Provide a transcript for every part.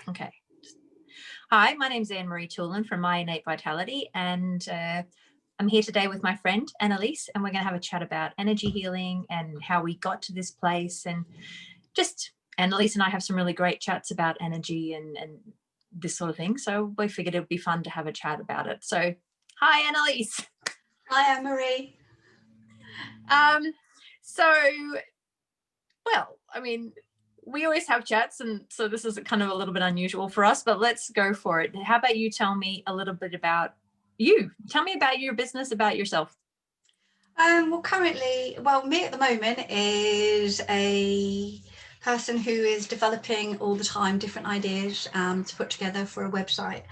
Okay. Hi, my name's Anne-Marie Toolin from My Innate Vitality, and I'm here today with my friend Annelise, and we're going to have a chat about energy healing and how we got to this place. And just Annelise and I have some really great chats about energy and this sort of thing. So we figured it would be fun to have a chat about it. So, hi, Annelise. Hi, Anne-Marie. So, well, I mean, we always have chats, and so this is kind of a little bit unusual for us, but let's go for it. How about you tell me a little bit about you? Tell me about your business, about yourself. Me at the moment is a person who is developing all the time different ideas to put together for a website.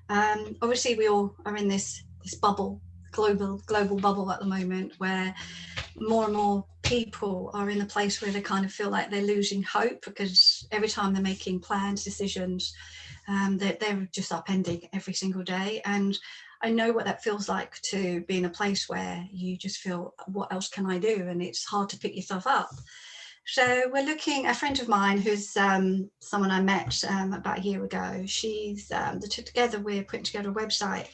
Obviously, we all are in this bubble, global bubble at the moment, where more and more people are in the place where they kind of feel like they're losing hope, because every time they're making plans, decisions, they're just upending every single day. And I know what that feels like, to be in a place where you just feel, what else can I do? And it's hard to pick yourself up. So we're looking, a friend of mine who's someone I met about a year ago, together we're putting together a website.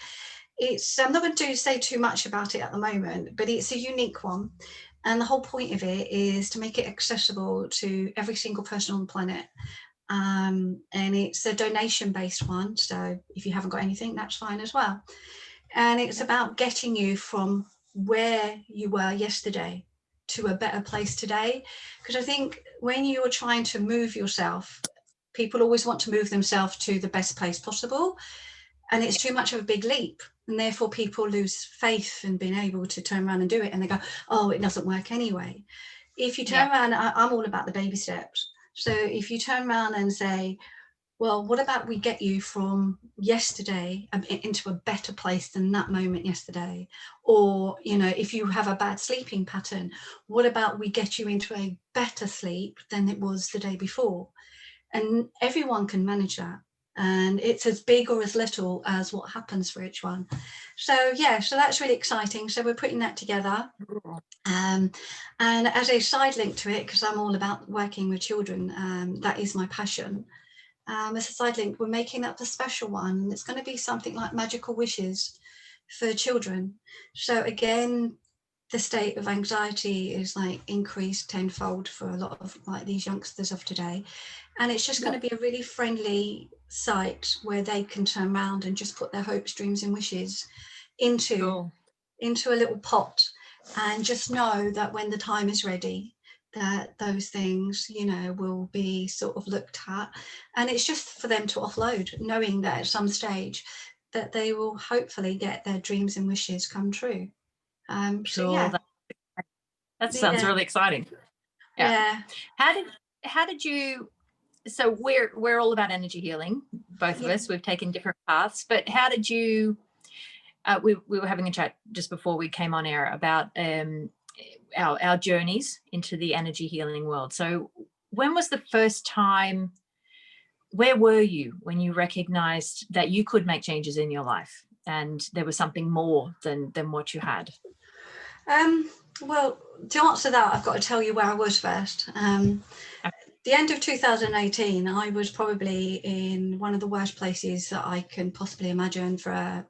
I'm not going to say too much about it at the moment, but it's a unique one. And the whole point of it is to make it accessible to every single person on the planet. And it's a donation-based one. So if you haven't got anything, that's fine as well. And it's about getting you from where you were yesterday to a better place today. Because I think when you're trying to move yourself, people always want to move themselves to the best place possible. And it's too much of a big leap. And therefore people lose faith in being able to turn around and do it. And they go, oh, it doesn't work anyway. If you turn around, I'm all about the baby steps. So if you turn around and say, well, what about we get you from yesterday into a better place than that moment yesterday? Or, if you have a bad sleeping pattern, what about we get you into a better sleep than it was the day before? And everyone can manage that. And it's as big or as little as what happens for each one. So that's really exciting. So we're putting that together. And as a side link to it, because I'm all about working with children, that is my passion. As a side link, we're making up the special one, and it's going to be something like magical wishes for children. So again, the state of anxiety is like increased tenfold for a lot of like these youngsters of today. And it's just going to be a really friendly site where they can turn around and just put their hopes, dreams and wishes into a little pot, and just know that when the time is ready, that those things, will be sort of looked at. And it's just for them to offload, knowing that at some stage that they will hopefully get their dreams and wishes come true. That sounds really exciting. Yeah. How did you, so we're all about energy healing, both of us. We've taken different paths, but how did you, we were having a chat just before we came on air about our journeys into the energy healing world. So when was the first time, where were you when you recognized that you could make changes in your life and there was something more than what you had? Well, to answer that, I've got to tell you where I was first. The end of 2018, I was probably in one of the worst places that I can possibly imagine for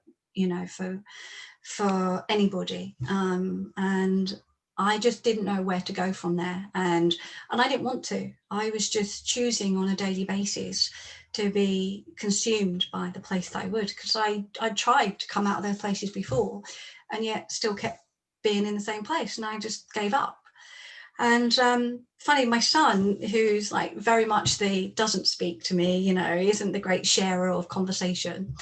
anybody. And I just didn't know where to go from there. And I didn't want to. I was just choosing on a daily basis to be consumed by the place that I would, because I tried to come out of those places before and yet still kept being in the same place, and I just gave up. And funny, my son, who's like very much doesn't speak to me, isn't the great sharer of conversation,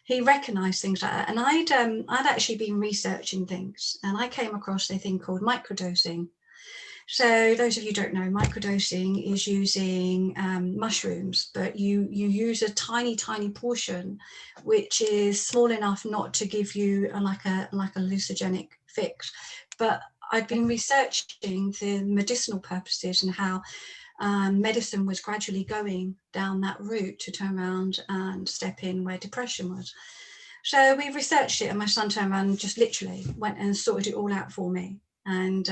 he recognized things like that. And I'd actually been researching things, and I came across a thing called microdosing. So those of you who don't know, microdosing is using mushrooms, but you use a tiny portion, which is small enough not to give you like a hallucinogenic fix. But I'd been researching the medicinal purposes and how medicine was gradually going down that route to turn around and step in where depression was. So we researched it, and my son turned around and just literally went and sorted it all out for me. And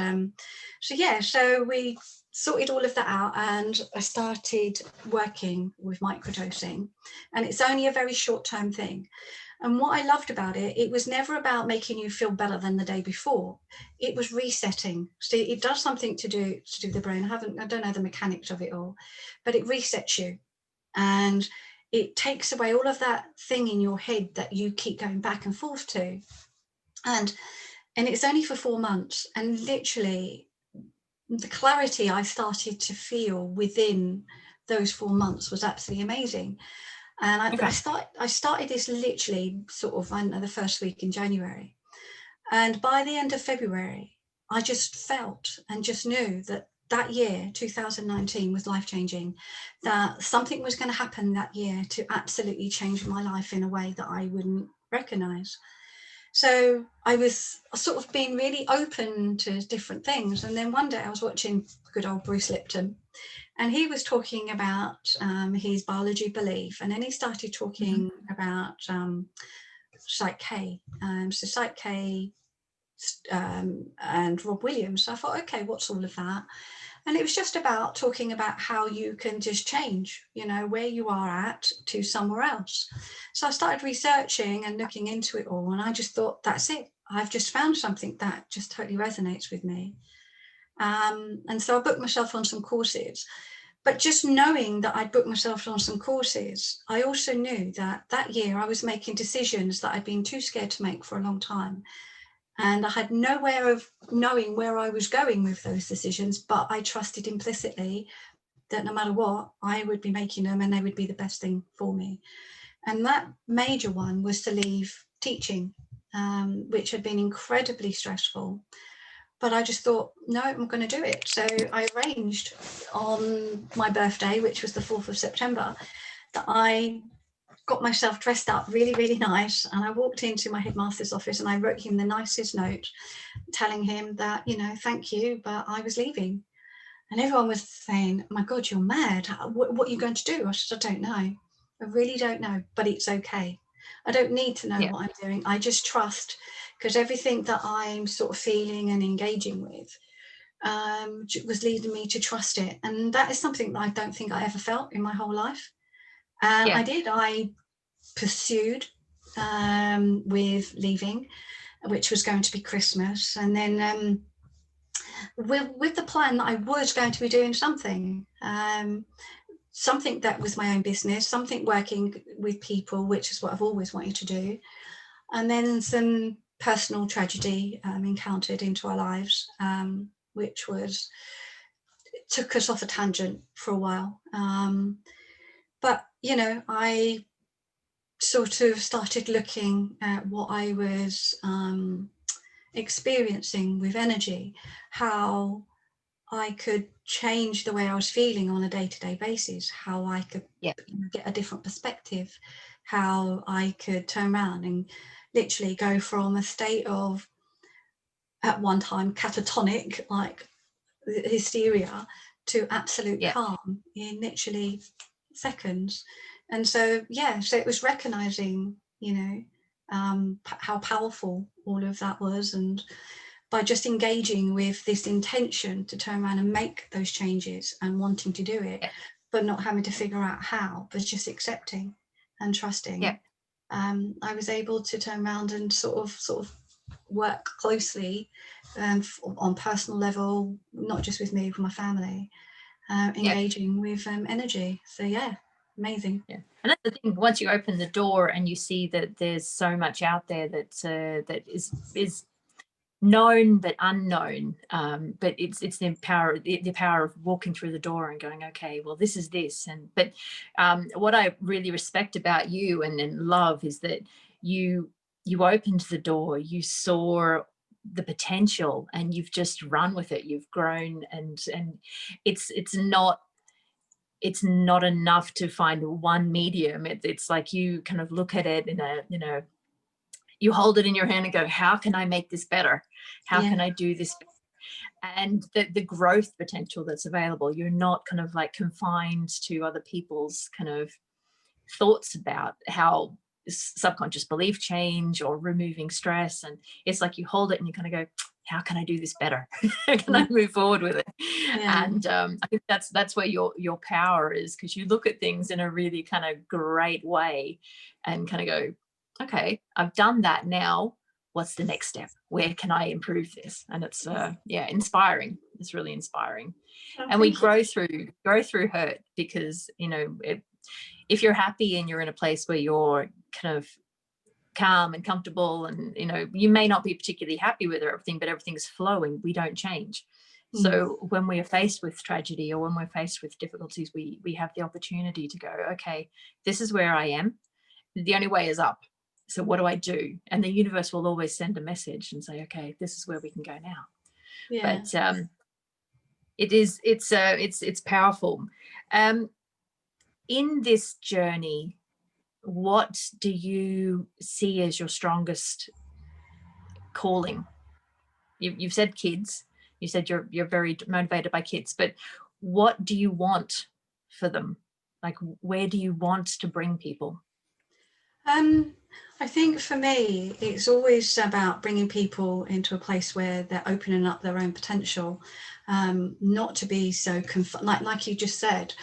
so we sorted all of that out, and I started working with microdosing, and it's only a very short-term thing. And what I loved about it, it was never about making you feel better than the day before. It was resetting. So it does something to do with the brain. I don't know the mechanics of it all, but it resets you, and it takes away all of that thing in your head that you keep going back and forth to. And it's only for 4 months, and literally the clarity I started to feel within those 4 months was absolutely amazing. And I started this literally sort of, I don't know, the first week in January. And by the end of February, I just felt and just knew that that year, 2019, was life-changing, that something was going to happen that year to absolutely change my life in a way that I wouldn't recognize. So I was sort of being really open to different things. And then one day I was watching good old Bruce Lipton, and he was talking about his biology belief. And then he started talking about Psych K. So Psych K and Rob Williams. So I thought, okay, what's all of that? And it was just about talking about how you can just change, you know, where you are at to somewhere else. So I started researching and looking into it all, and I just thought, that's it. I've just found something that just totally resonates with me. And so I booked myself on some courses. But just knowing that I'd booked myself on some courses, I also knew that that year I was making decisions that I'd been too scared to make for a long time. And I had no way of knowing where I was going with those decisions, but I trusted implicitly that no matter what, I would be making them and they would be the best thing for me. And that major one was to leave teaching, which had been incredibly stressful. But I just thought, no, I'm going to do it. So I arranged on my birthday, which was the 4th of September, that I got myself dressed up really, really nice. And I walked into my headmaster's office and I wrote him the nicest note telling him that, you know, thank you, but I was leaving. And everyone was saying, oh my God, you're mad. What are you going to do? I said, I don't know. I really don't know, but it's okay. I don't need to know what I'm doing. I just trust, because everything that I'm sort of feeling and engaging with was leading me to trust it. And that is something that I don't think I ever felt in my whole life. I pursued with leaving, which was going to be Christmas. And then with the plan that I was going to be doing something, something that was my own business, something working with people, which is what I've always wanted to do. And then some personal tragedy encountered into our lives, which took us off a tangent for a while. But, you know, I sort of started looking at what I was experiencing with energy, how I could change the way I was feeling on a day-to-day basis, how I could get a different perspective, how I could turn around and literally go from a state of, at one time, catatonic, like hysteria, to absolute calm in literally seconds. And so, so it was recognizing, you know, how powerful all of that was. And by just engaging with this intention to turn around and make those changes and wanting to do it, but not having to figure out how, but just accepting and trusting, I was able to turn around and sort of work closely on personal level, not just with me, with my family, engaging with energy. So amazing. And that's the thing, once you open the door and you see that there's so much out there that that is known but unknown, but it's the power of walking through the door and going, okay, well, this is this. And but what I really respect about you and love is that you opened the door, you saw the potential, and you've just run with it. You've grown, and it's not enough to find one medium. It's like you kind of look at it in a, you know, you hold it in your hand and go, how can I make this better? How can I do this better? And the growth potential that's available. You're not kind of like confined to other people's kind of thoughts about how subconscious belief change or removing stress. And it's like you hold it and you kind of go, how can I do this better? How can I move forward with it? Yeah. And I think that's where your power is, because you look at things in a really kind of great way and kind of go, okay, I've done that. Now what's the next step? Where can I improve this? And it's inspiring. It's really inspiring. Oh, And we thank you. grow through hurt, because if you're happy and you're in a place where you're kind of calm and comfortable, and you may not be particularly happy with everything, but everything's flowing, we don't change. So when we are faced with tragedy, or when we're faced with difficulties, we have the opportunity to go, okay, this is where I am, the only way is up. So what do I do? And the universe will always send a message and say, okay, this is where we can go now. Yeah. But it's powerful. In this journey, what do you see as your strongest calling? You've said kids. You said you're very motivated by kids, but what do you want for them? Like, where do you want to bring people? I think for me, it's always about bringing people into a place where they're opening up their own potential, not to be so like you just said.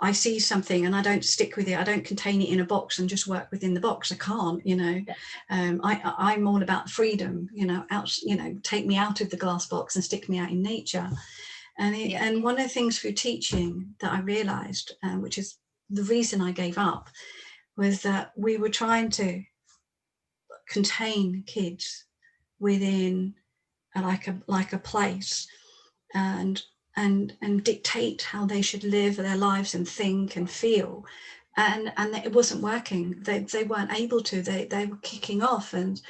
I see something and I don't stick with it. I don't contain it in a box and just work within the box. I can't, Yeah. I'm all about freedom. Take me out of the glass box and stick me out in nature. And one of the things through teaching that I realised, which is the reason I gave up, was that we were trying to contain kids within like a place, and dictate how they should live their lives and think and feel, and it wasn't working. They weren't able to. They were kicking off, and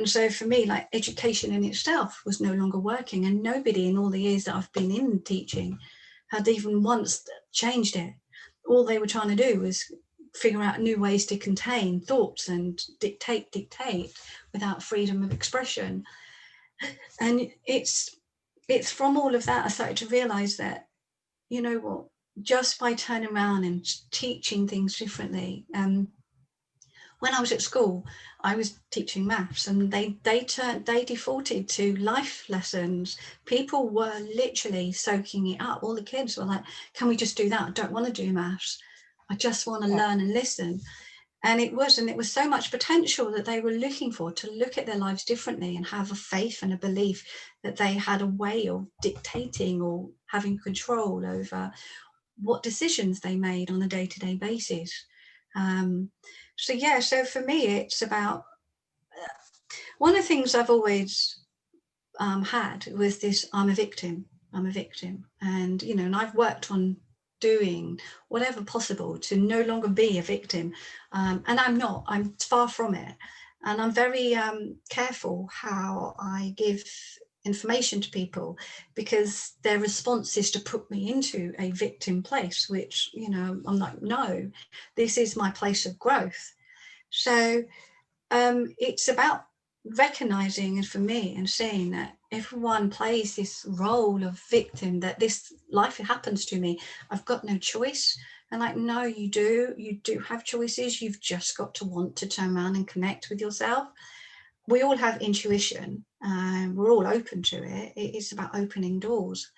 so for me, like, education in itself was no longer working, and nobody in all the years that I've been in teaching had even once changed it. All they were trying to do was figure out new ways to contain thoughts and dictate without freedom of expression. And it's from all of that I started to realize that, you know what, just by turning around and teaching things differently. When I was at school, I was teaching maths, and they defaulted to life lessons. People were literally soaking it up. All the kids were like, can we just do that? I don't want to do maths. I just want to learn and listen. And it was so much potential that they were looking for, to look at their lives differently and have a faith and a belief that they had a way of dictating or having control over what decisions they made on a day-to-day basis. So for me, it's about one of the things I've always had was this: I'm a victim, and and I've worked on doing whatever possible to no longer be a victim, and I'm far from it, and I'm very careful how I give information to people, because their response is to put me into a victim place, which I'm like, no, this is my place of growth. So it's about recognizing, and for me, and seeing that everyone plays this role of victim, that this life happens to me, I've got no choice. And like, no, you do have choices. You've just got to want to turn around and connect with yourself. We all have intuition, and we're all open to it. It's about opening doors,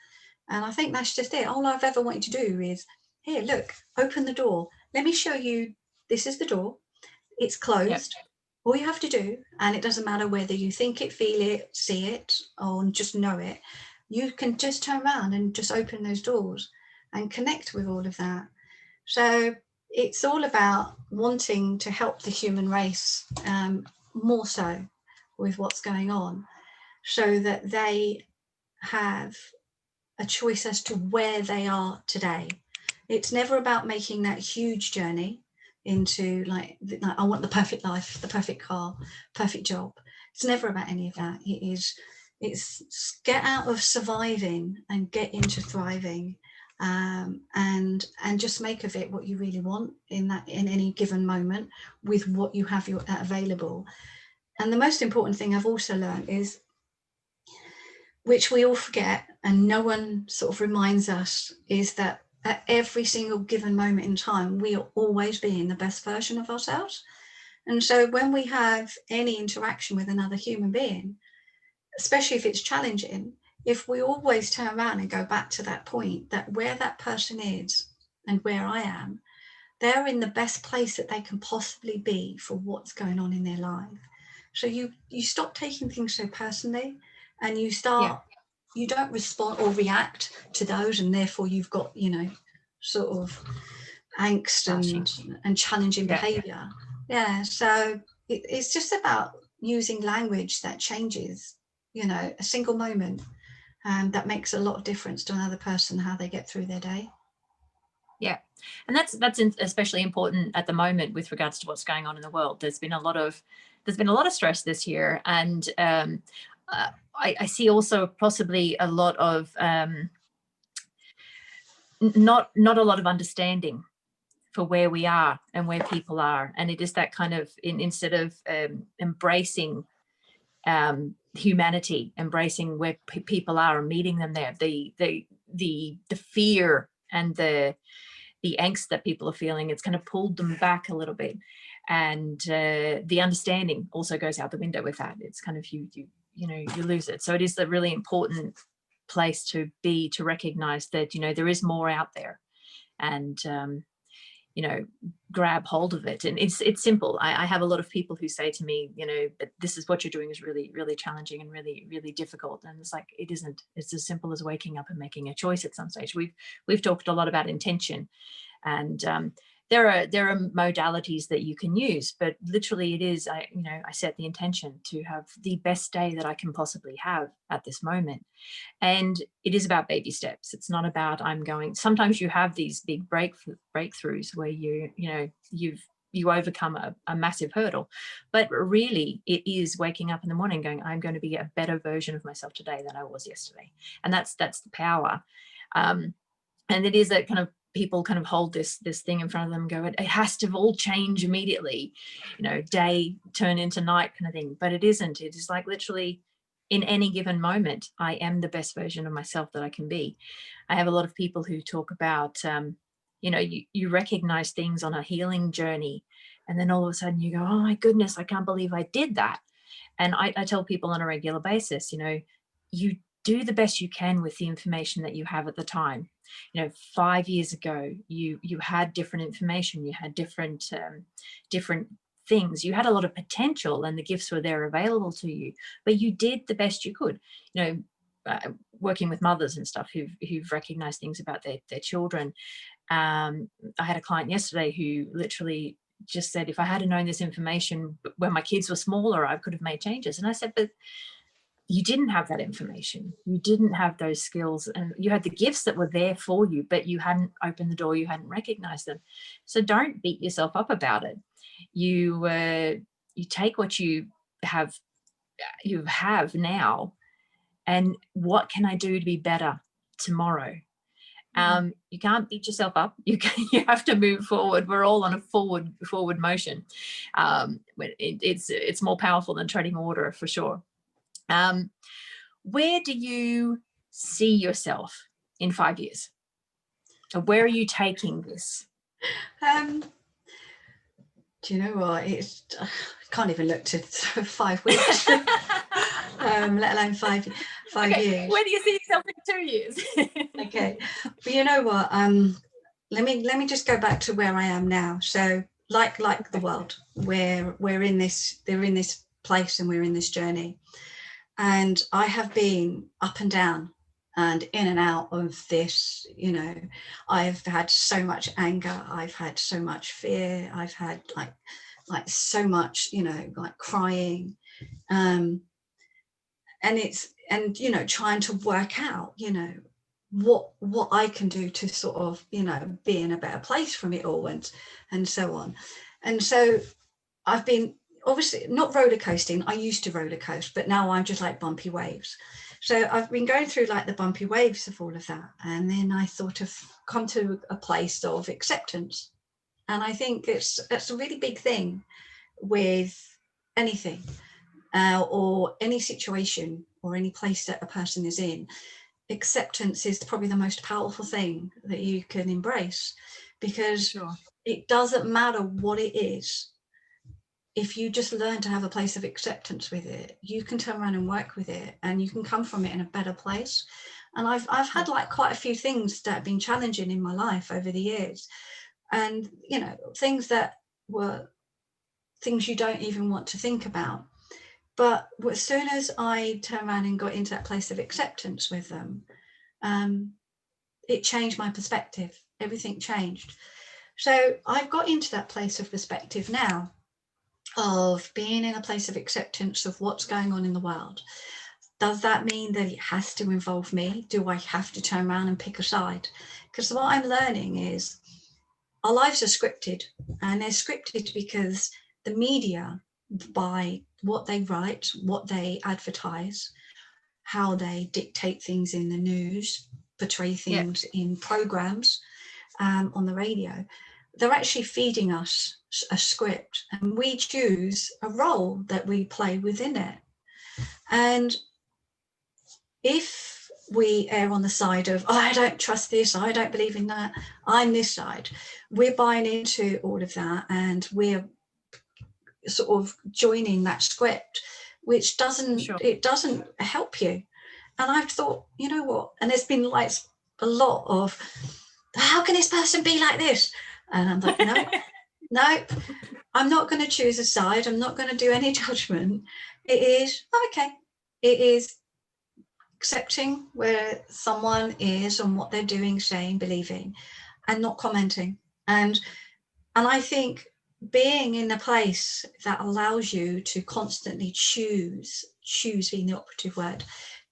and I think that's just it. All I've ever wanted to do is, here, look, open the door, let me show you, this is the door, it's closed. All you have to do, and it doesn't matter whether you think it, feel it, see it, or just know it, you can just turn around and just open those doors and connect with all of that. So it's all about wanting to help the human race, more so with what's going on, so that they have a choice as to where they are today. It's never about making that huge journey into like I want the perfect life, the perfect car, perfect job. It's never about any of that. It's get out of surviving and get into thriving, and just make of it what you really want in any given moment with what you have available. And the most important thing I've also learned is, which we all forget and no one sort of reminds us, is that at every single given moment in time, we are always being the best version of ourselves. And so when we have any interaction with another human being, especially if it's challenging, if we always turn around and go back to that point, that where that person is and where I am, they're in the best place that they can possibly be for what's going on in their life. So you stop taking things so personally, and you start, you don't respond or react to those, and therefore you've got, sort of angst and challenging behavior. Yeah, so it's just about using language that changes, a single moment, and that makes a lot of difference to another person, how they get through their day. Yeah, and that's especially important at the moment with regards to what's going on in the world. There's been a lot of stress this year, and I see also possibly a lot of not a lot of understanding for where we are and where people are, and it is that kind of instead of embracing humanity, embracing where people are and meeting them there, the fear and the angst that people are feeling, it's kind of pulled them back a little bit, and the understanding also goes out the window with that. It's kind of you lose it. So it is a really important place to be, to recognize that there is more out there, and grab hold of it. And it's simple. I have a lot of people who say to me, but this is what you're doing is really, really challenging and really, really difficult. And it's like, it isn't. It's as simple as waking up and making a choice at some stage. We've talked a lot about intention, and there are modalities that you can use, but literally it is, I set the intention to have the best day that I can possibly have at this moment. And it is about baby steps. It's not about sometimes you have these big breakthroughs where you overcome a massive hurdle, but really it is waking up in the morning going, I'm going to be a better version of myself today than I was yesterday. And that's the power. And it is that kind of, people kind of hold this thing in front of them and go, it has to all change immediately, day turn into night kind of thing. But it isn't. It is like literally in any given moment, I am the best version of myself that I can be. I have a lot of people who talk about, you recognize things on a healing journey, and then all of a sudden you go, oh my goodness, I can't believe I did that. And I tell people on a regular basis, you do the best you can with the information that you have at the time. 5 years ago, you had different information, you had different things, you had a lot of potential, and the gifts were there available to you, but you did the best you could. Working with mothers and stuff who've recognized things about their children. I had a client yesterday who literally just said, if I had known this information when my kids were smaller, I could have made changes. And I said, but you didn't have that information. You didn't have those skills, and you had the gifts that were there for you, but you hadn't opened the door, you hadn't recognized them. So don't beat yourself up about it. You take what you have now, and what can I do to be better tomorrow? You can't beat yourself up. You have to move forward. We're all on a forward motion. It's more powerful than treading water, for sure. Where do you see yourself in 5 years? Where are you taking this? Do you know what? I can't even look to 5 weeks, let alone 5 years. Where do you see yourself in 2 years? Okay, but you know what? Let me just go back to where I am now. So, like the world, we're in this place, and we're in this journey, and I have been up and down and in and out of this. I've had so much anger, I've had so much fear, I've had like so much, like crying, and trying to work out, what I can do to sort of, be in a better place from it all, and so on. And so I've been obviously not roller coasting. I used to roller coast, but now I'm just like bumpy waves. So I've been going through like the bumpy waves of all of that. And then I sort of come to a place of acceptance. And I think that's a really big thing with anything, or any situation or any place that a person is in. Acceptance is probably the most powerful thing that you can embrace, because it doesn't matter what it is. if you just learn to have a place of acceptance with it, you can turn around and work with it, and you can come from it in a better place. And I've had like quite a few things that have been challenging in my life over the years, and you know, things that were things you don't even want to think about. But as soon as I turned around and got into that place of acceptance with them, it changed my perspective. Everything changed. So I've got into that place of perspective now, of being in a place of acceptance of what's going on in the world. Does that mean that it has to involve me? Do I have to turn around and pick a side? Because what I'm learning is our lives are scripted, and they're scripted because the media, by what they write, what they advertise, how they dictate things in the news, portray things in programs, on the radio, they're actually feeding us a script, and we choose a role that we play within it. And if we err on the side of, oh, I don't trust this, I don't believe in that, I'm this side, we're buying into all of that, and we're sort of joining that script, which doesn't help you. And I've thought, you know what, and there's been like a lot of, how can this person be like this? And I'm like, no, I'm not going to choose a side. I'm not going to do any judgment. It is, okay, it is accepting where someone is and what they're doing, saying, believing, and not commenting. And I think being in a place that allows you to constantly choose being the operative word,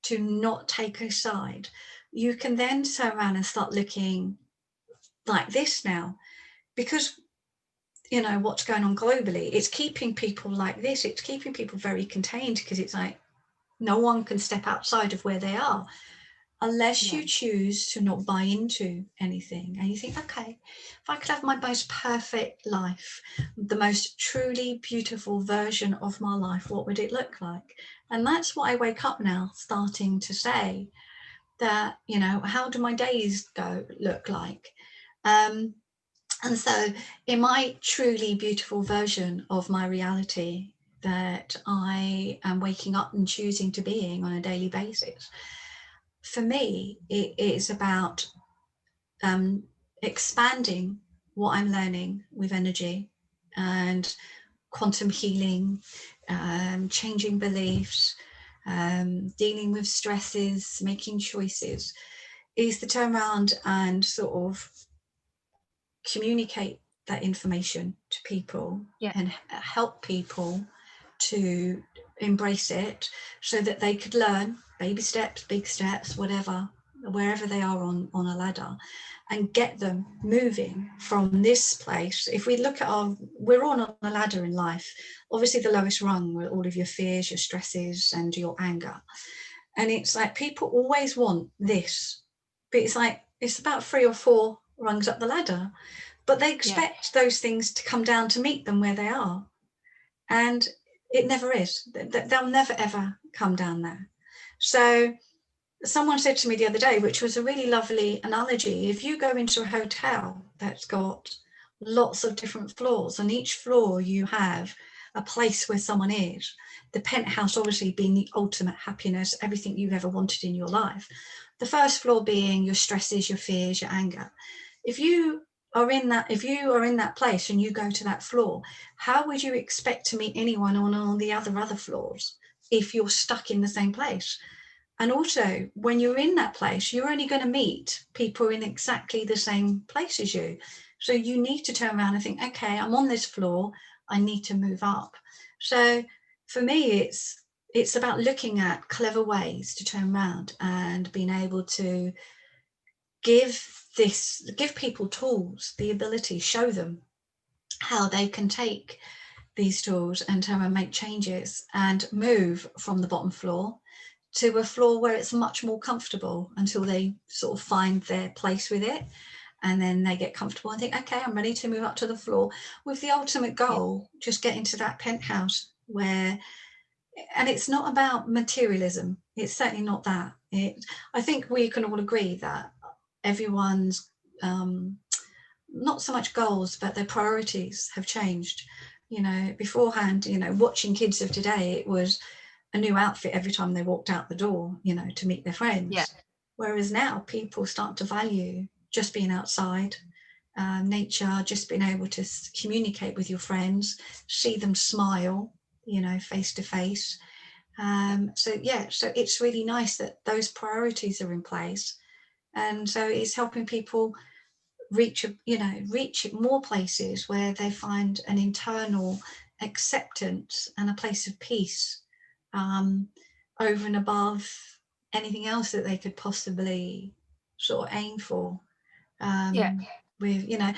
to not take a side, you can then turn around and start looking like this now, because you know what's going on globally, it's keeping people like this, it's keeping people very contained, because it's like no one can step outside of where they are unless you choose to not buy into anything, and you think, okay, if I could have my most perfect life, the most truly beautiful version of my life, what would it look like? And that's what I wake up now starting to say, that, you know, how do my days look like? And so in my truly beautiful version of my reality that I am waking up and choosing to being on a daily basis, for me, it is about expanding what I'm learning with energy and quantum healing, changing beliefs, dealing with stresses, making choices, is to turn around and sort of communicate that information to people and help people to embrace it, so that they could learn baby steps, big steps, whatever, wherever they are on a ladder, and get them moving from this place. If we look at we're all on a ladder in life. Obviously the lowest rung were all of your fears, your stresses, and your anger. And it's like people always want this, but it's like it's about 3 or 4 rungs up the ladder, but they expect those things to come down to meet them where they are, and it never is. They'll never ever come down there. So someone said to me the other day, which was a really lovely analogy, if you go into a hotel that's got lots of different floors, and each floor you have a place where someone is, the penthouse obviously being the ultimate happiness, everything you've ever wanted in your life, the first floor being your stresses, your fears, your anger. If you are in that place and you go to that floor, how would you expect to meet anyone on the other floors if you're stuck in the same place? And also, when you're in that place, you're only going to meet people in exactly the same place as you. So you need to turn around and think, okay, I'm on this floor, I need to move up. So for me, it's about looking at clever ways to turn around and being able to give people tools, the ability, show them how they can take these tools and make changes and move from the bottom floor to a floor where it's much more comfortable, until they sort of find their place with it, and then they get comfortable and think, okay, I'm ready to move up to the floor, with the ultimate goal just getting to that penthouse where, and it's not about materialism, it's certainly not that. I think we can all agree that everyone's not so much goals, but their priorities have changed. You know, beforehand, you know, watching kids of today, it was a new outfit every time they walked out the door, you know, to meet their Yeah. friends. Whereas now people start to value just being outside, nature, just being able to communicate with your friends, see them smile, you know, face to face. So yeah, so it's really nice that those priorities are in place, and so it's helping people reach, you know, reach more places where they find an internal acceptance and a place of peace, um, over and above anything else that they could possibly sort of aim for. Yeah. With, you know,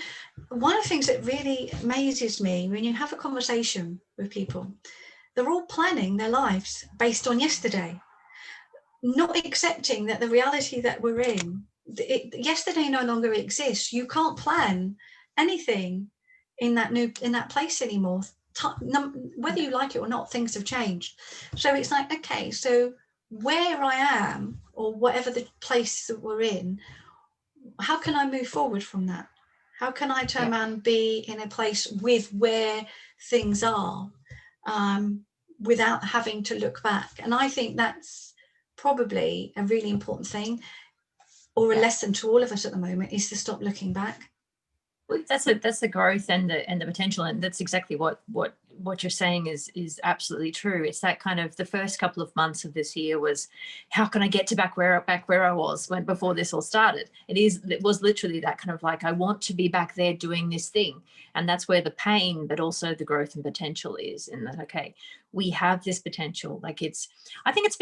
one of the things that really amazes me when you have a conversation with people, they're all planning their lives based on yesterday, not accepting that the reality that we're in, yesterday no longer exists. You can't plan anything in that place anymore. Whether you like it or not, things have changed. So it's like, okay, so where I am, or whatever the place that we're in, how can I move forward from that? How can I turn Yeah. around and be in a place with where things are, um, without having to look back? And I think that's probably a really important thing, or a Yeah. lesson to all of us at the moment, is to stop looking back. Well, that's the growth and the potential, and that's exactly what you're saying is absolutely true. It's that kind of, the first couple of months of this year was, how can I get to back where I was when before this all started? It was literally that kind of like, I want to be back there doing this thing, and that's where the pain, but also the growth and potential is. In that, okay, we have this potential. Like, I think it's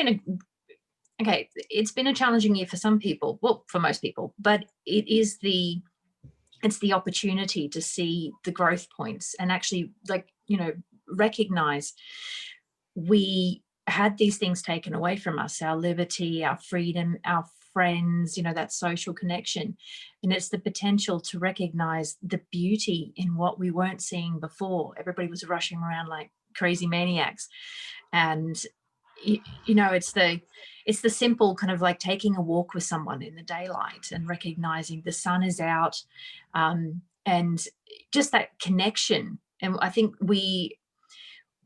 been a challenging year for some people, well, for most people, but it's the opportunity to see the growth points and actually, like, recognize we had these things taken away from us, our liberty, our freedom, our friends, that social connection. And it's the potential to recognize the beauty in what we weren't seeing before. Everybody was rushing around like crazy maniacs. And it's the simple kind of like taking a walk with someone in the daylight and recognizing the sun is out, and just that connection. And I think we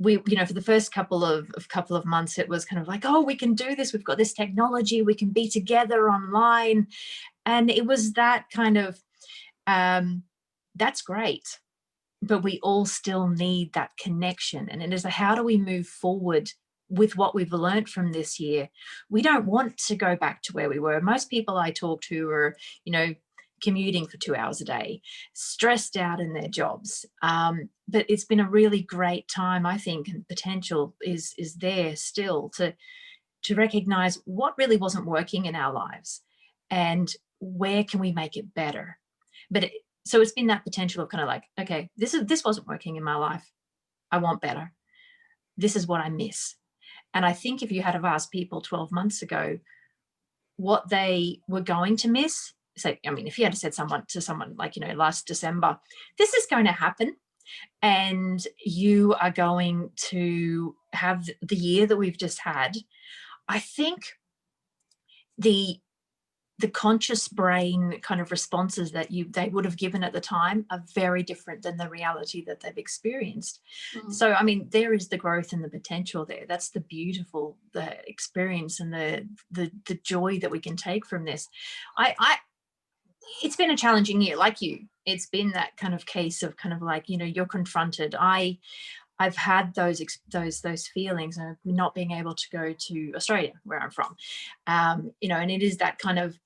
for the first couple of months, it was kind of like, oh, we can do this, we've got this technology, we can be together online. And it was that kind of, that's great, but we all still need that connection. And it is, how do we move forward with what we've learned from this year? We don't want to go back to where we were. Most people I talk to are, commuting for 2 hours a day, stressed out in their jobs. But it's been a really great time, I think, and potential is there still to recognize what really wasn't working in our lives and where can we make it better. So it's been that potential of kind of like, okay, this wasn't working in my life. I want better. This is what I miss. And I think if you had have asked people 12 months ago what they were going to miss, say, I mean, if you had said to someone like, last December, this is going to happen and you are going to have the year that we've just had, I think the conscious brain kind of responses that they would have given at the time are very different than the reality that they've experienced. So, I mean, there is the growth and the potential there. That's the experience and the joy that we can take from this. It's been a challenging year, like you. It's been that kind of case of kind of like, you're confronted. I've had those feelings of not being able to go to Australia, where I'm from, and it is that kind of,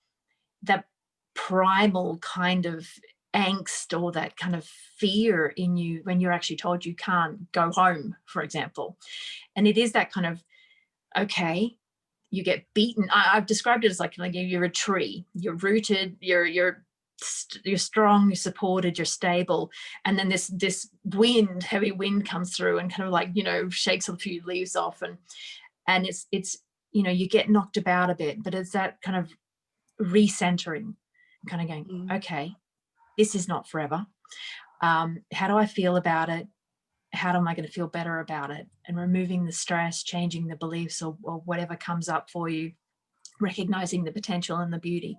that primal kind of angst, or that kind of fear in you when you're actually told you can't go home, for example. And it is that kind of, okay, you get beaten. I've described it as like you're a tree, you're rooted, you're strong, you're supported, you're stable, and then this heavy wind comes through and kind of like, shakes a few leaves off, and it's you get knocked about a bit, but it's that kind of recentering, kind of going, okay, this is not forever. How do I feel about it? How am I going to feel better about it? And removing the stress, changing the beliefs, or whatever comes up for you, recognizing the potential and the beauty,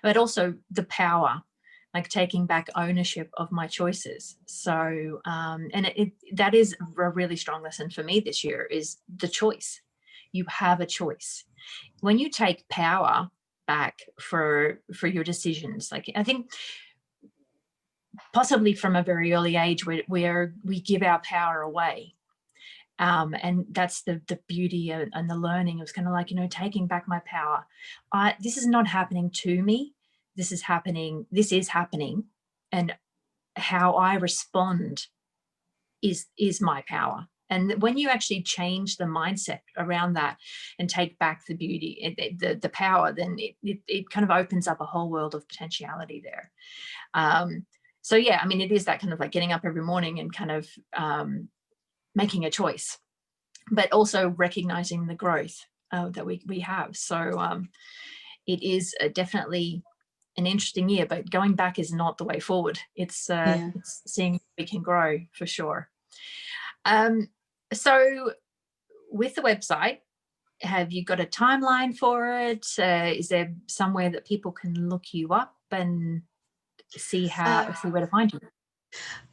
but also the power. like taking back ownership of my choices. So, and that is a really strong lesson for me this year, is the choice. You have a choice. When you take power back for your decisions, like I think possibly from a very early age where we give our power away. And that's the beauty and the learning. It was kind of like, taking back my power. This is not happening to me. This is happening. And how I respond is my power. And when you actually change the mindset around that and take back the beauty, the power, then it kind of opens up a whole world of potentiality there. So yeah, I mean, it is that kind of like getting up every morning and kind of making a choice, but also recognizing the growth that we have. So it is definitely an interesting year, but going back is not the way forward. It's seeing if we can grow, for sure. So with the website, have you got a timeline for it? Is there somewhere that people can look you up and see where to find you?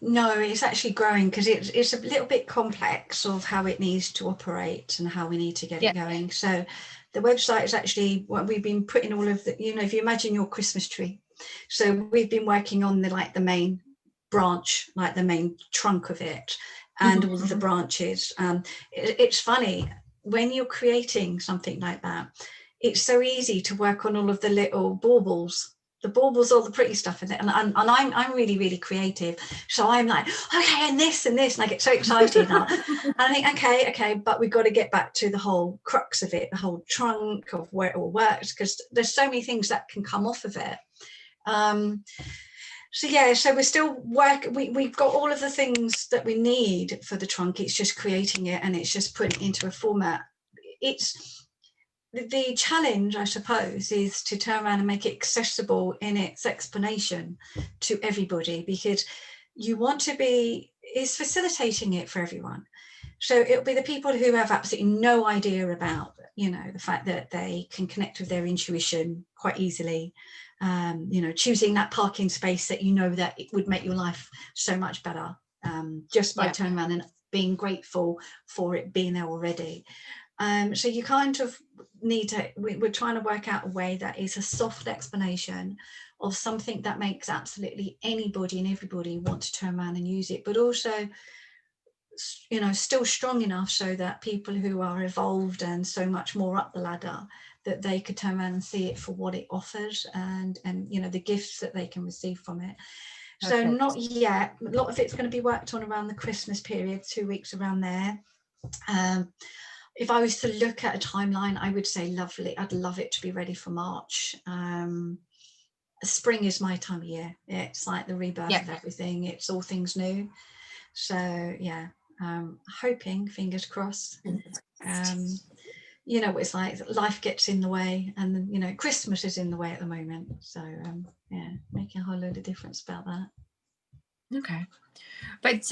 No, it's actually growing, because it's a little bit complex of how it needs to operate and how we need to get it going. So the website is actually what we've been putting all of the, if you imagine your Christmas tree. So we've been working on the main branch, like the main trunk of it, and all of the branches. It's funny, when you're creating something like that, it's so easy to work on all of the little baubles. The baubles, all the pretty stuff in it, and I'm really, really creative. So I'm like, okay, and this, and I get so excited now. And I think, okay, but we've got to get back to the whole crux of it, the whole trunk of where it all works, because there's so many things that can come off of it. So we're still we've got all of the things that we need for the trunk. It's just creating it, and it's just putting it into a format. It's the challenge, I suppose, is to turn around and make it accessible in its explanation to everybody, because you want to is facilitating it for everyone. So it'll be the people who have absolutely no idea about, the fact that they can connect with their intuition quite easily. Choosing that parking space that that it would make your life so much better, just by turning around and being grateful for it being there already. So you kind of need to, we're trying to work out a way that is a soft explanation of something that makes absolutely anybody and everybody want to turn around and use it, but also, still strong enough so that people who are evolved and so much more up the ladder, that they could turn around and see it for what it offers, and the gifts that they can receive from it. So not yet. A lot of it's going to be worked on around the Christmas period, 2 weeks around there. If I was to look at a timeline, I would say lovely. I'd love it to be ready for March. Spring is my time of year. It's like the rebirth of everything. It's all things new. So hoping, fingers crossed. What it's like, life gets in the way, and then Christmas is in the way at the moment. So making a whole load of difference about that. Okay, but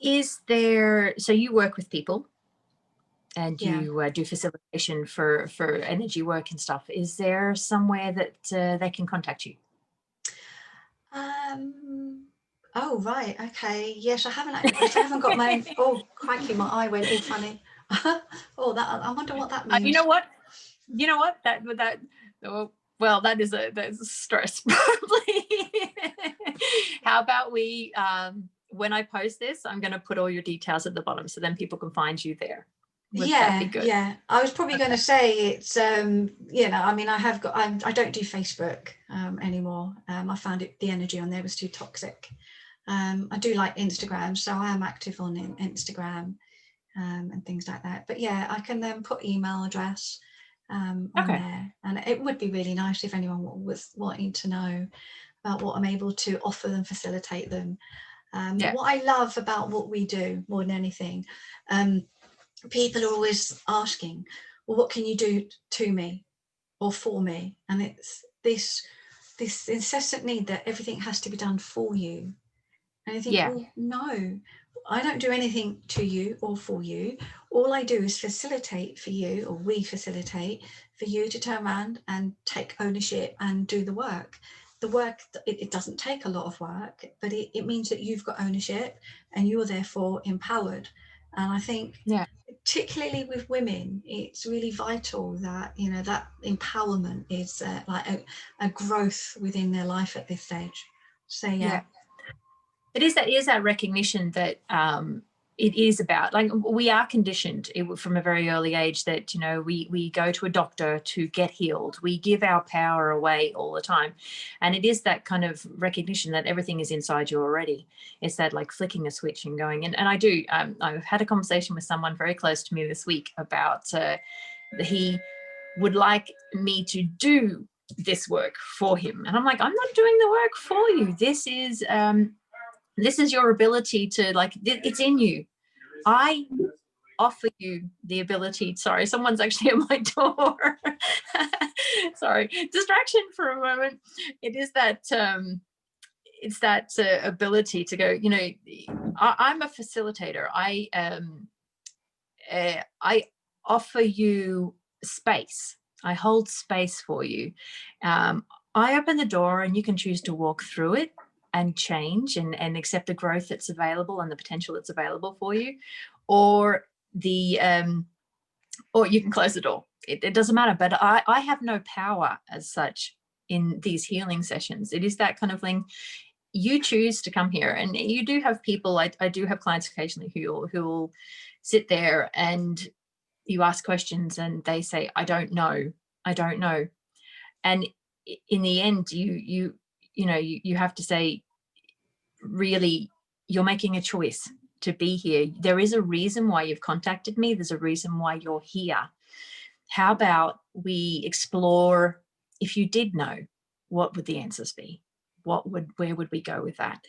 is there? So you work with people, and you do facilitation for energy work and stuff. Is there somewhere that they can contact you? Oh right, okay. Yes, I haven't got my. Oh crikey, my eye went all funny. Oh, that, I wonder what that means. You know what? That well, that is a stress probably. How about we? When I post this, I'm going to put all your details at the bottom, so then people can find you there. Would that be good? Yeah. I was probably going to say it's, I mean, I don't do Facebook anymore. I found the energy on there was too toxic. I do like Instagram, so I am active on Instagram and things like that. But yeah, I can then put email address on there, and it would be really nice if anyone was wanting to know about what I'm able to offer them, facilitate them. What I love about what we do more than anything, people are always asking, well, what can you do to me or for me? And it's this incessant need that everything has to be done for you. And I think, well, no, I don't do anything to you or for you. All I do is facilitate for you, or we facilitate for you to turn around and take ownership and do the work. the work, it doesn't take a lot of work, but it means that you've got ownership and you're therefore empowered. And I think, Yeah. particularly with women, it's really vital that, you know, that empowerment is like a growth within their life at this stage. So yeah. It is that recognition that it is about, like, we are conditioned from a very early age that, you know, we go to a doctor to get healed. We give our power away all the time. And it is that kind of recognition that everything is inside you already. It's that, like, flicking a switch and going in. And I do, I've had a conversation with someone very close to me this week about he would like me to do this work for him. And I'm like, I'm not doing the work for you. This is your ability to, like, it's in you. I offer you the ability. Sorry, someone's actually at my door. Sorry, distraction for a moment. It is that it's that ability to go, you know, I'm a facilitator. I offer you space. I hold space for you. I open the door and you can choose to walk through it and change and accept the growth that's available and the potential that's available for you, or or you can close the door. It doesn't matter. But I have no power as such in these healing sessions. It is that kind of thing. You choose to come here, and you do have people. I do have clients occasionally who will sit there and you ask questions and they say, I don't know. And in the end, you know, you have to say, really, you're making a choice to be here. There is a reason why you've contacted me. There's a reason why you're here. How about we explore, if you did know, what would the answers be? Where would we go with that?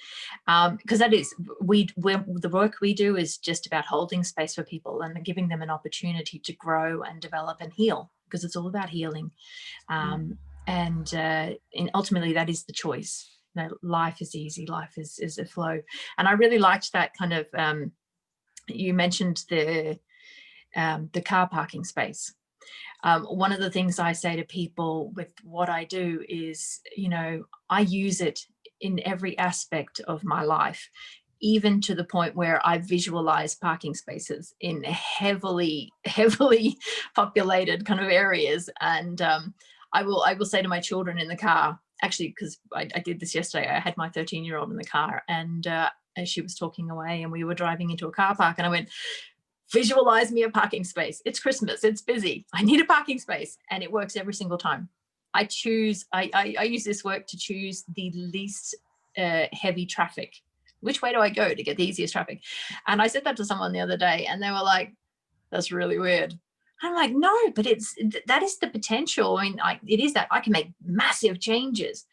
Because that is, the work we do is just about holding space for people and giving them an opportunity to grow and develop and heal, because it's all about healing. And ultimately that is the choice. You know, life is easy, life is a flow. And I really liked that kind of, you mentioned the car parking space. One of the things I say to people with what I do is, you know, I use it in every aspect of my life, even to the point where I visualize parking spaces in heavily populated kind of areas. And I will say to my children in the car, actually, because I did this yesterday, I had my 13-year-old in the car, and as she was talking away and we were driving into a car park, and I went, visualize me a parking space. It's Christmas, it's busy, I need a parking space. And it works every single time. I use this work to choose the least heavy traffic. Which way do I go to get the easiest traffic? And I said that to someone the other day and they were like, that's really weird. I'm like, no, but that is the potential. I mean, it is that I can make massive changes,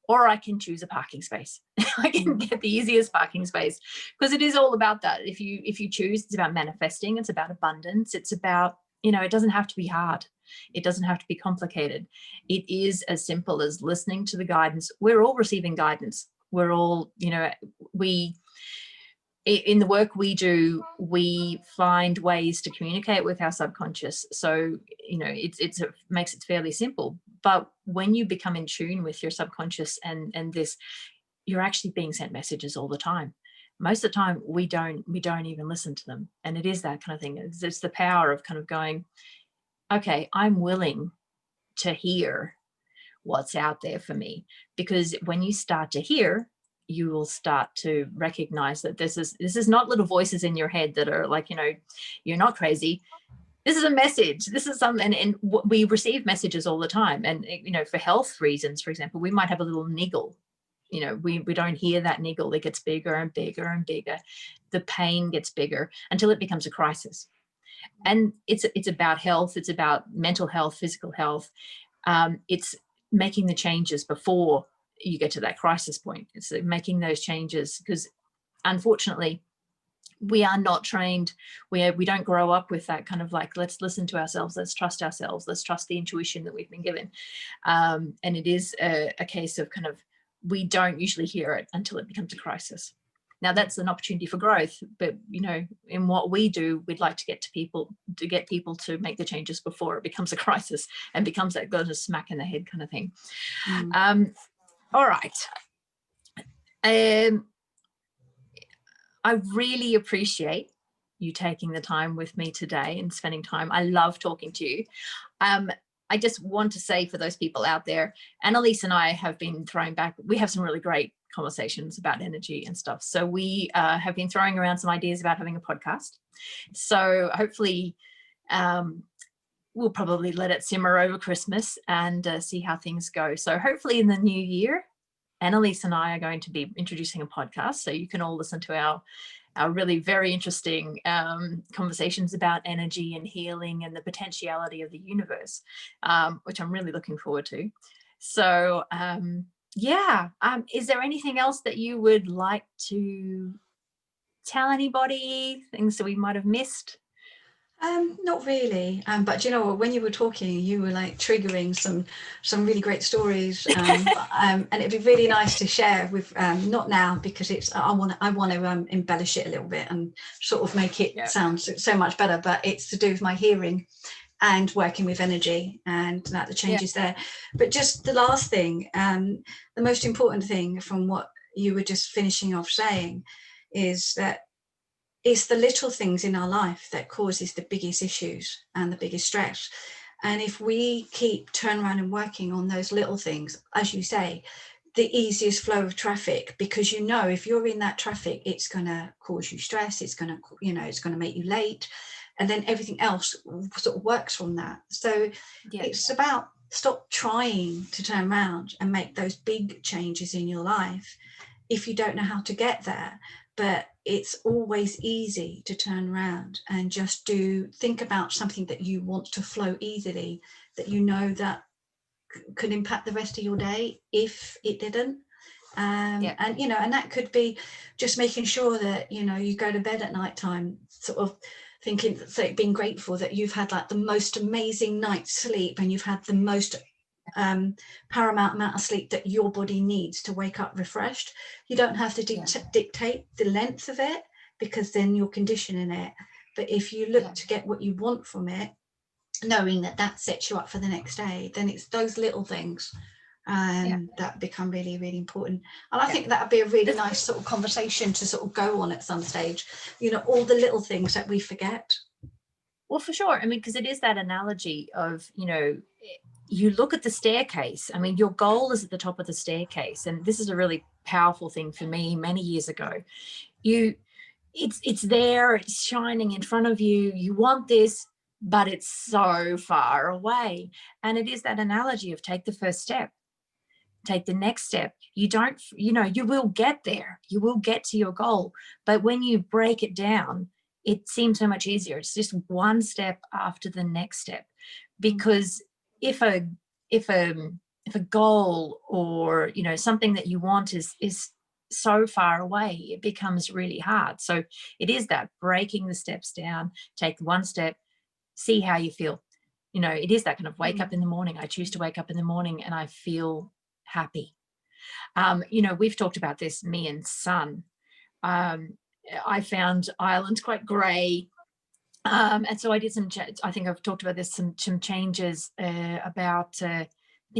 or I can choose a parking space. I can get the easiest parking space, because it is all about that. If you choose, it's about manifesting. It's about abundance. It's about, you know, it doesn't have to be hard. It doesn't have to be complicated. It is as simple as listening to the guidance. We're all receiving guidance. We're all, you know, in the work we do, we find ways to communicate with our subconscious. So, you know, it makes it fairly simple. But when you become in tune with your subconscious and this, you're actually being sent messages all the time. Most of the time, we don't even listen to them. And it is that kind of thing. It's the power of kind of going, okay, I'm willing to hear what's out there for me. Because when you start to hear, you will start to recognize that this is not little voices in your head that are like, you know, you're not crazy. This is a message. This is something, and we receive messages all the time. And, you know, for health reasons, for example, we might have a little niggle. You know, we don't hear that niggle. It gets bigger and bigger and bigger. The pain gets bigger until it becomes a crisis. And it's about health. It's about mental health, physical health. It's making the changes before you get to that crisis point. It's making those changes, because unfortunately we are not trained. We don't grow up with that kind of like, let's listen to ourselves, let's trust ourselves, let's trust the intuition that we've been given. And it is a case of kind of, we don't usually hear it until it becomes a crisis. Now that's an opportunity for growth, but, you know, in what we do, we'd like to get people to make the changes before it becomes a crisis and becomes that go to smack in the head kind of thing. All right. I really appreciate you taking the time with me today and spending time. I love talking to you. I just want to say for those people out there, Annelise and I have been throwing back, we have some really great conversations about energy and stuff. So we have been throwing around some ideas about having a podcast. So hopefully we'll probably let it simmer over Christmas and see how things go. So hopefully in the new year, Annelise and I are going to be introducing a podcast, so you can all listen to our really very interesting conversations about energy and healing and the potentiality of the universe, which I'm really looking forward to. So yeah, is there anything else that you would like to tell anybody, things that we might have missed? Not really, but you know what, when you were talking, you were like triggering some really great stories, and it'd be really nice to share with, not now because it's I want to embellish it a little bit and sort of make it sound so much better, but it's to do with my hearing and working with energy and that the changes there. But just the last thing, the most important thing from what you were just finishing off saying is that it's the little things in our life that causes the biggest issues and the biggest stress. And if we keep turning around and working on those little things, as you say, the easiest flow of traffic, because you know if you're in that traffic, it's going to cause you stress, it's going to, you know, it's going to make you late, and then everything else sort of works from that. So it's about stop trying to turn around and make those big changes in your life if you don't know how to get there. But it's always easy to turn around and just think about something that you want to flow easily, that you know that could impact the rest of your day if it didn't. And you know, and that could be just making sure that, you know, you go to bed at night time sort of thinking, so being grateful that you've had like the most amazing night's sleep and you've had the most paramount amount of sleep that your body needs to wake up refreshed. You don't have to dictate the length of it, because then you're conditioning it. But if you look to get what you want from it, knowing that that sets you up for the next day, then it's those little things that become really, really important. And I think that would be a really nice sort of conversation to sort of go on at some stage, you know, all the little things that we forget. Well, for sure. I mean, because it is that analogy of, you know, you look at the staircase. I mean, your goal is at the top of the staircase. And this is a really powerful thing for me many years ago. It's there, it's shining in front of you. You want this, but it's so far away. And it is that analogy of take the first step, take the next step. You don't, you know, you will get there. You will get to your goal. But when you break it down, it seems so much easier. It's just one step after the next step. Because if a goal, or, you know, something that you want is so far away, it becomes really hard. So it is that breaking the steps down, take one step, see how you feel. You know, it is that kind of wake up in the morning. I choose to wake up in the morning and I feel happy. You know, we've talked about this, me and Sun. I found Ireland quite grey. And so I did I think I've talked about this, some changes about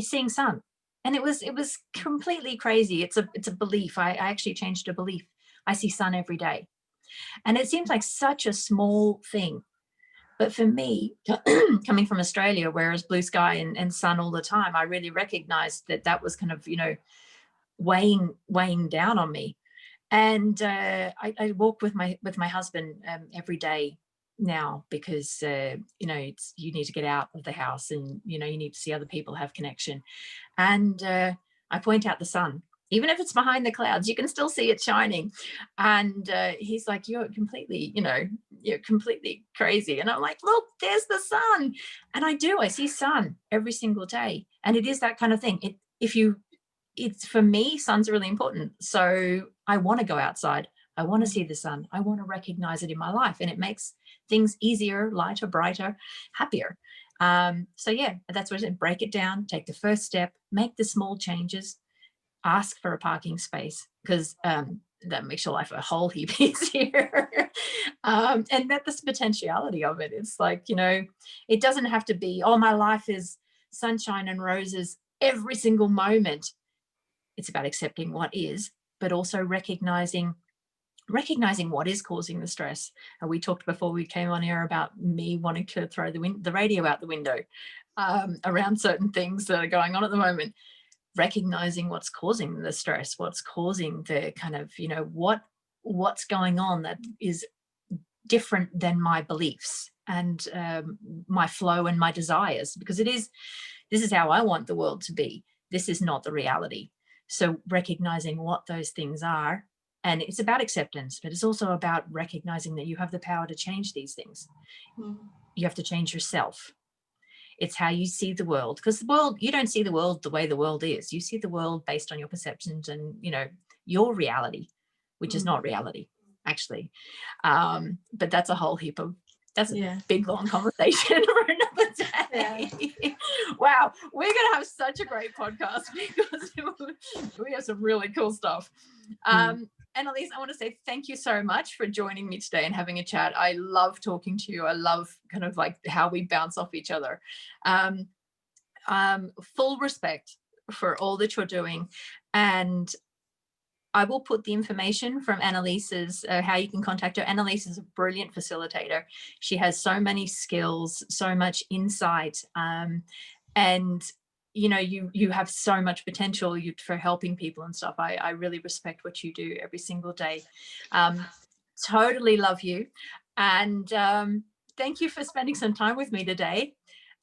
seeing sun. And it was completely crazy. It's a belief. I actually changed a belief. I see sun every day. And it seems like such a small thing. But for me, coming from Australia, where it's blue sky and sun all the time, I really recognized that was kind of, you know, weighing down on me. And I walk with my husband every day now, because you know, you need to get out of the house, and you know, you need to see other people, have connection. And I point out the sun, even if it's behind the clouds, you can still see it shining. And he's like, you're completely, you know, you're completely crazy. And I'm like, look, there's the sun. And I see sun every single day. And it is that kind of thing. It's for me, sun's really important. So I want to go outside. I want to see the sun. I want to recognize it in my life. And it makes things easier, lighter, brighter, happier. So yeah, that's what I said. Break it down, take the first step, make the small changes, ask for a parking space, because that makes your life a whole heap easier. And that this potentiality of it. It's like, you know, it doesn't have to be, oh, my life is sunshine and roses every single moment. It's about accepting what is, but also recognizing what is causing the stress. And we talked before we came on air about me wanting to throw the radio out the window around certain things that are going on at the moment. Recognizing what's causing the stress, what's causing the kind of, what's going on that is different than my beliefs and my flow and my desires, because this is how I want the world to be. This is not the reality. So recognizing what those things are, and it's about acceptance, but it's also about recognizing that you have the power to change these things. You have to change yourself. It's how you see the world, because the world, you don't see the world the way the world is. You see the world based on your perceptions and, your reality, which is not reality, actually. But that's a whole heap of, that's a big, long conversation for another day. Yeah. Wow. We're going to have such a great podcast because we have some really cool stuff. Annelise, I want to say thank you so much for joining me today and having a chat. I love talking to you. I love kind of like how we bounce off each other. Full respect for all that you're doing. And I will put the information from Annelise's, how you can contact her. Annelise is a brilliant facilitator. She has so many skills, so much insight, and you have so much potential for helping people and stuff. I really respect what you do every single day. Totally love you. And thank you for spending some time with me today.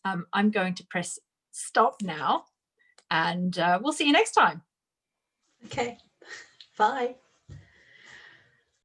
I'm going to press stop now, and we'll see you next time. Okay. Bye.